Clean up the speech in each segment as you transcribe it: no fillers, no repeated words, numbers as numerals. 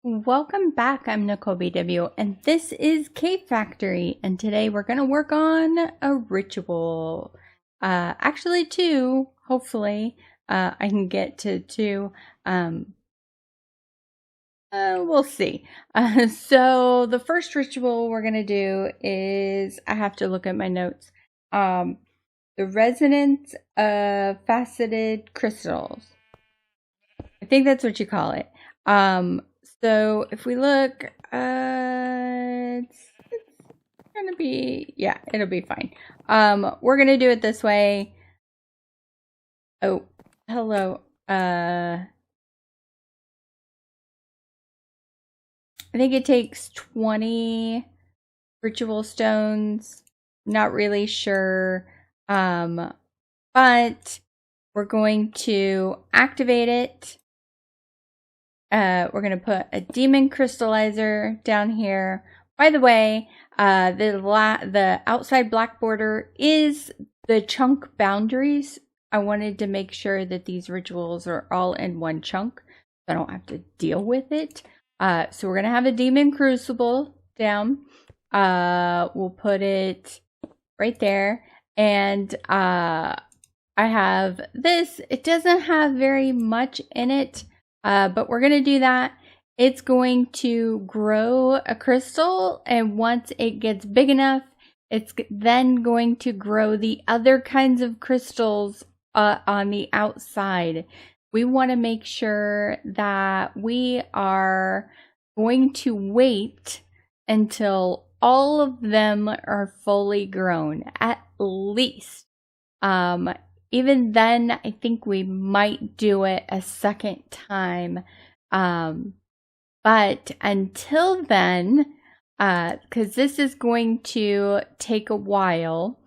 Welcome back. I'm Nicolbw, and this is Cave Factory. And today we're going to work on a ritual. Actually, two. Hopefully, I can get to two. We'll see. So the first ritual we're going to do is I have to look at my notes. The resonance of faceted crystals. I think that's what you call it. So if we look, it's gonna be, yeah, it'll be fine. We're gonna do it this way. Oh, hello. I think it takes 20 ritual stones. Not really sure. But we're going to activate it. We're going to put a demon crystallizer down here. By the way, the outside black border is the chunk boundaries. I wanted to make sure that these rituals are all in one chunk, so I don't have to deal with it. So we're going to have a demon crucible down. We'll put it right there. And I have this. It doesn't have very much in it. But we're going to do that. It's going to grow a crystal, and once it gets big enough, it's then going to grow the other kinds of crystals on the outside. We want to make sure that we are going to wait until all of them are fully grown, at least. Even then, I think we might do it a second time. But until then, because this is going to take a while,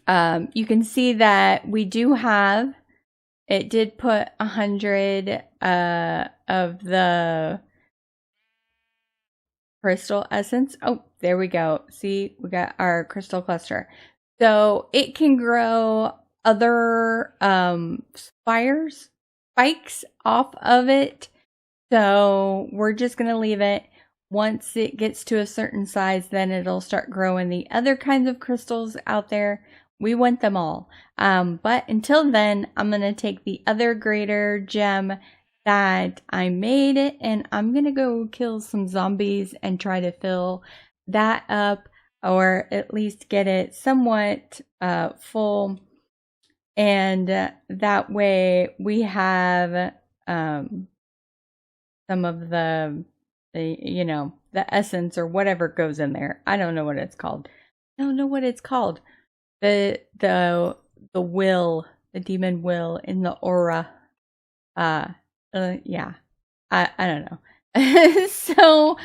you can see that we do have, it did put 100 of the crystal essence. Oh, there we go. See, we got our crystal cluster. So it can grow other spikes off of it. So we're just going to leave it. Once it gets to a certain size, then it'll start growing the other kinds of crystals out there. We want them all. But until then, I'm going to take the other greater gem that I made, and I'm going to go kill some zombies and try to fill that up, or at least get it somewhat full. And that way we have some of the essence or whatever goes in there. I don't know what it's called. The will, the demon will in the aura. Yeah. I don't know. So,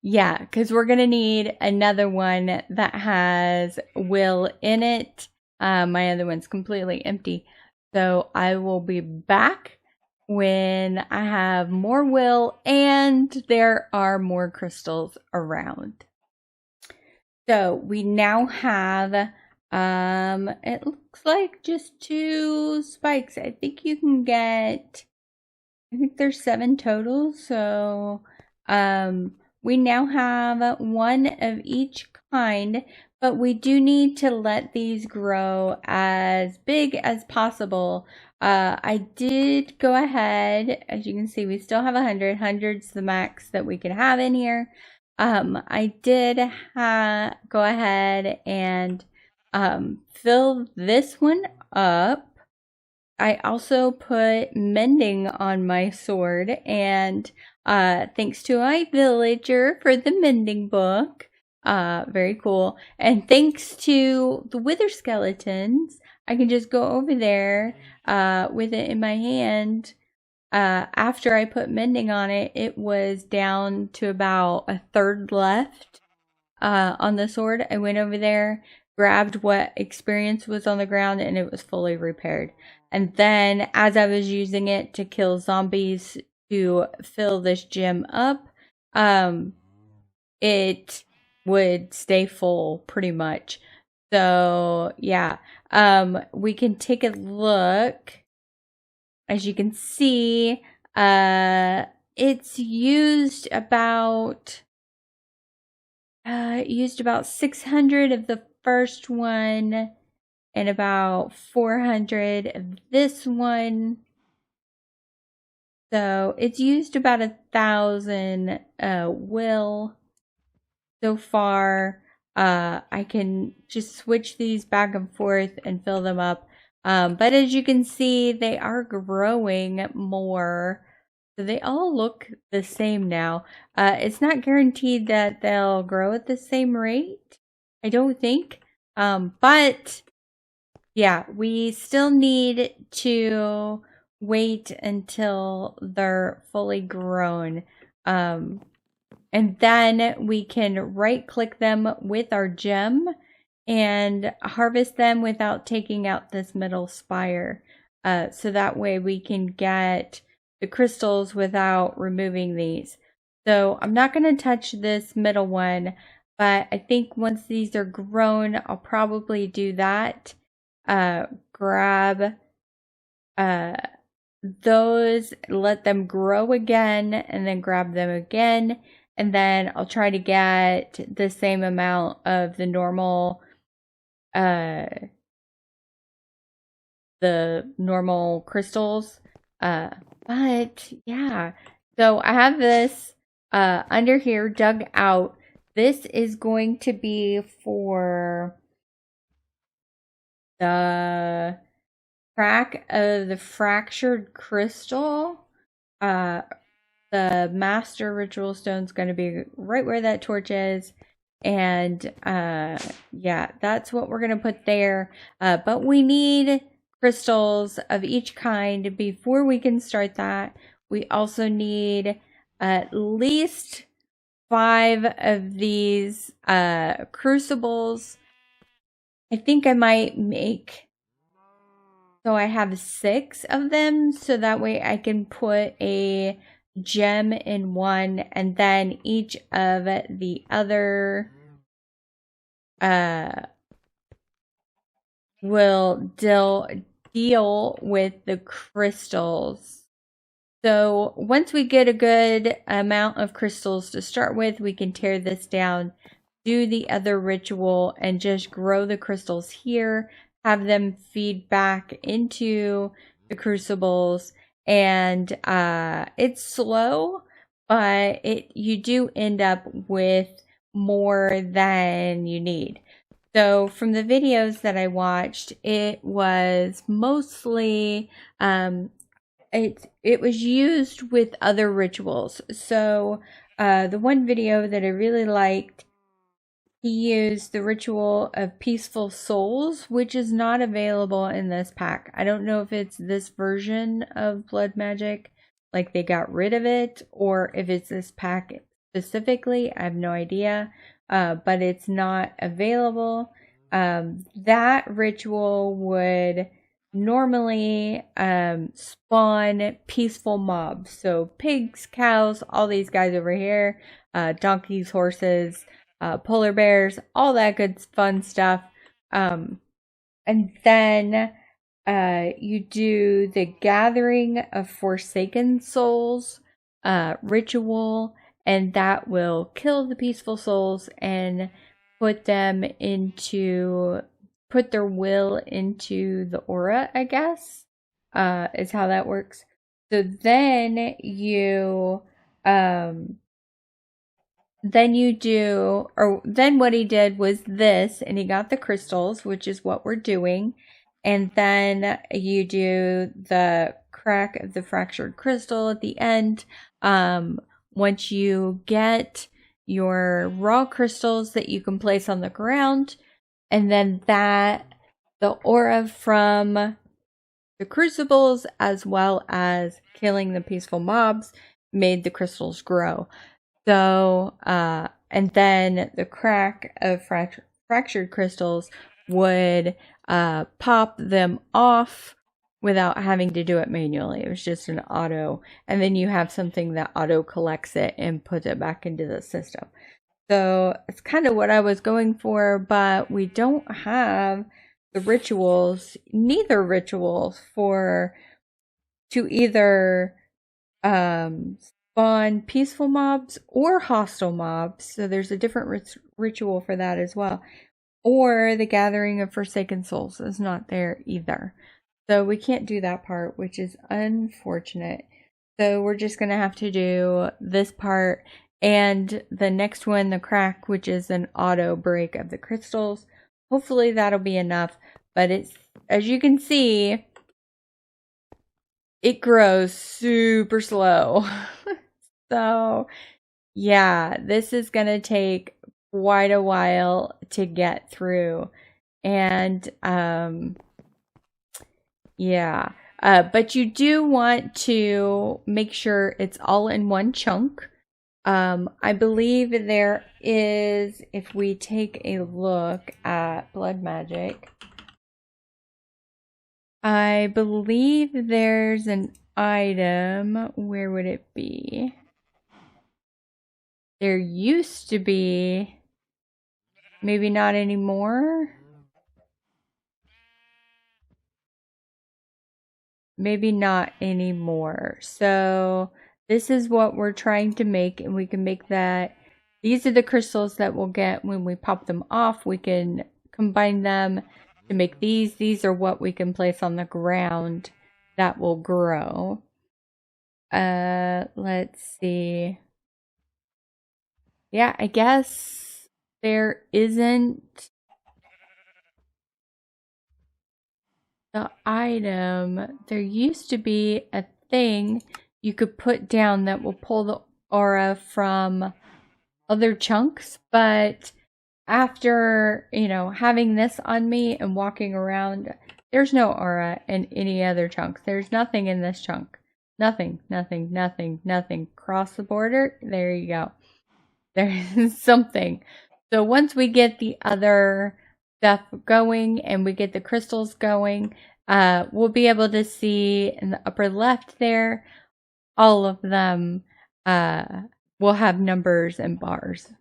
yeah, because we're going to need another one that has will in it. My other one's completely empty. So I will be back when I have more will and there are more crystals around. So we now have, it looks like just 2 spikes. I think you can get, I think there's 7 total. So, we now have 1 of each kind, but we do need to let these grow as big as possible. I did go ahead, as you can see, we still have 100. 100's the max that we can have in here. I did go ahead and fill this one up. I also put mending on my sword, and thanks to my villager for the mending book. Very cool. And thanks to the wither skeletons, I can just go over there with it in my hand. After I put mending on it, it was down to about 1/3 left on the sword. I went over there, grabbed what experience was on the ground, and it was fully repaired. And then as I was using it to kill zombies to fill this gem up, it would stay full pretty much. So yeah, we can take a look. As you can see, It's used about 600 of the first one and about 400 of this one. So it's used about 1,000 will so far. I can just switch these back and forth and fill them up. But as you can see, they are growing more. So they all look the same now. It's not guaranteed that they'll grow at the same rate, I don't think. But yeah, we still need to wait until they're fully grown. And then we can right click them with our gem and harvest them without taking out this middle spire. So that way we can get the crystals without removing these. So I'm not going to touch this middle one, but I think once these are grown, I'll probably do that. Grab those, let them grow again, and then grab them again. And then I'll try to get the same amount of the normal crystals. But yeah, so I have this under here dug out. This is going to be for the crack of the fractured crystal. The master ritual stone is going to be right where that torch is. And yeah, that's what we're going to put there. But we need crystals of each kind before we can start that. We also need at least 5 of these crucibles. I think I might make, so I have 6 of them, so that way I can put a gem in one, and then each of the other will deal with the crystals. So once we get a good amount of crystals to start with, we can tear this down, do the other ritual, and just grow the crystals here, have them feed back into the crucibles. And it's slow, but you do end up with more than you need. So from the videos that I watched, it was mostly it was used with other rituals. So the one video that I really liked, he used the ritual of peaceful souls, which is not available in this pack. I don't know if it's this version of blood magic, like they got rid of it, or if it's this pack specifically. I have no idea, but it's not available. That ritual would normally spawn peaceful mobs. So pigs, cows, all these guys over here, donkeys, horses, polar bears, all that good fun stuff. And then you do the gathering of forsaken souls ritual, and that will kill the peaceful souls and put their will into the aura, I guess, is how that works. So then you then what he did was this, and he got the crystals, which is what we're doing. And then you do the crack of the fractured crystal at the end. Once you get your raw crystals that you can place on the ground, and then the aura from the crucibles, as well as killing the peaceful mobs, made the crystals grow. So, and then the crack of fractured crystals would pop them off without having to do it manually. It was just an auto. And then you have something that auto collects it and puts it back into the system. So it's kind of what I was going for, but we don't have the rituals, neither rituals, to either spawn peaceful mobs or hostile mobs. So there's a different ritual for that as well. Or the gathering of forsaken souls is not there either. So we can't do that part, which is unfortunate. So we're just going to have to do this part and the next one, the crack, which is an auto break of the crystals. Hopefully that'll be enough. But it's, as you can see, it grows super slow. So yeah, this is going to take quite a while to get through. And yeah, but you do want to make sure it's all in one chunk. I believe there is, if we take a look at blood magic, I believe there's an item. Where would it be? There used to be, maybe not anymore. Maybe not anymore. So this is what we're trying to make, and we can make that. These are the crystals that we'll get when we pop them off. We can combine them to make these. These are what we can place on the ground that will grow. Let's see. Yeah, I guess there isn't the item. There used to be a thing you could put down that will pull the aura from other chunks, but after, having this on me and walking around, there's no aura in any other chunk. There's nothing in this chunk. Nothing. Cross the border, there you go. There's something. So once we get the other stuff going and we get the crystals going, we'll be able to see in the upper left there, all of them will have numbers and bars.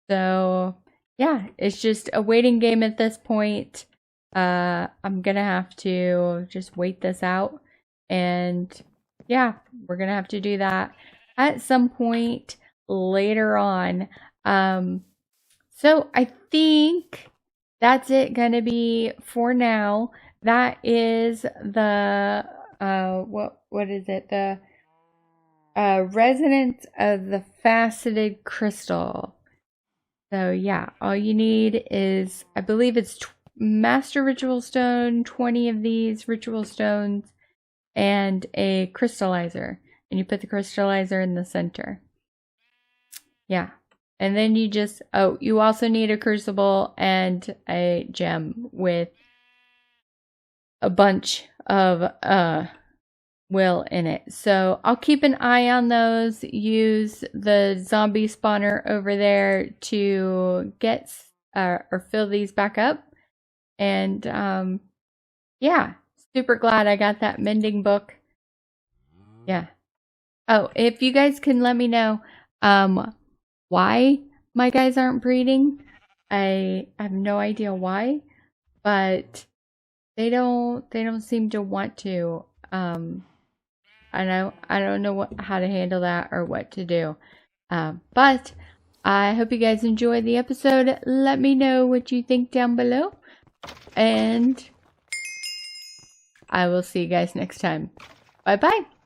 So yeah, it's just a waiting game at this point. I'm gonna have to just wait this out, and yeah, we're gonna have to do that at some point later on. So I think that's it gonna be for now. That is the what is it? The resonance of the faceted crystal. So yeah, all you need is, I believe it's master ritual stone, 20 of these ritual stones, and a crystallizer. And you put the crystallizer in the center. Yeah. And then you just, you also need a crucible and a gem with a bunch of will in it. So I'll keep an eye on those. Use the zombie spawner over there to get or fill these back up. And yeah, super glad I got that mending book. Yeah. Oh, if you guys can let me know why my guys aren't breeding. I have no idea why, but they don't seem to want to. I don't know how to handle that or what to do. But I hope you guys enjoyed the episode. Let me know what you think down below. And I will see you guys next time. Bye-bye.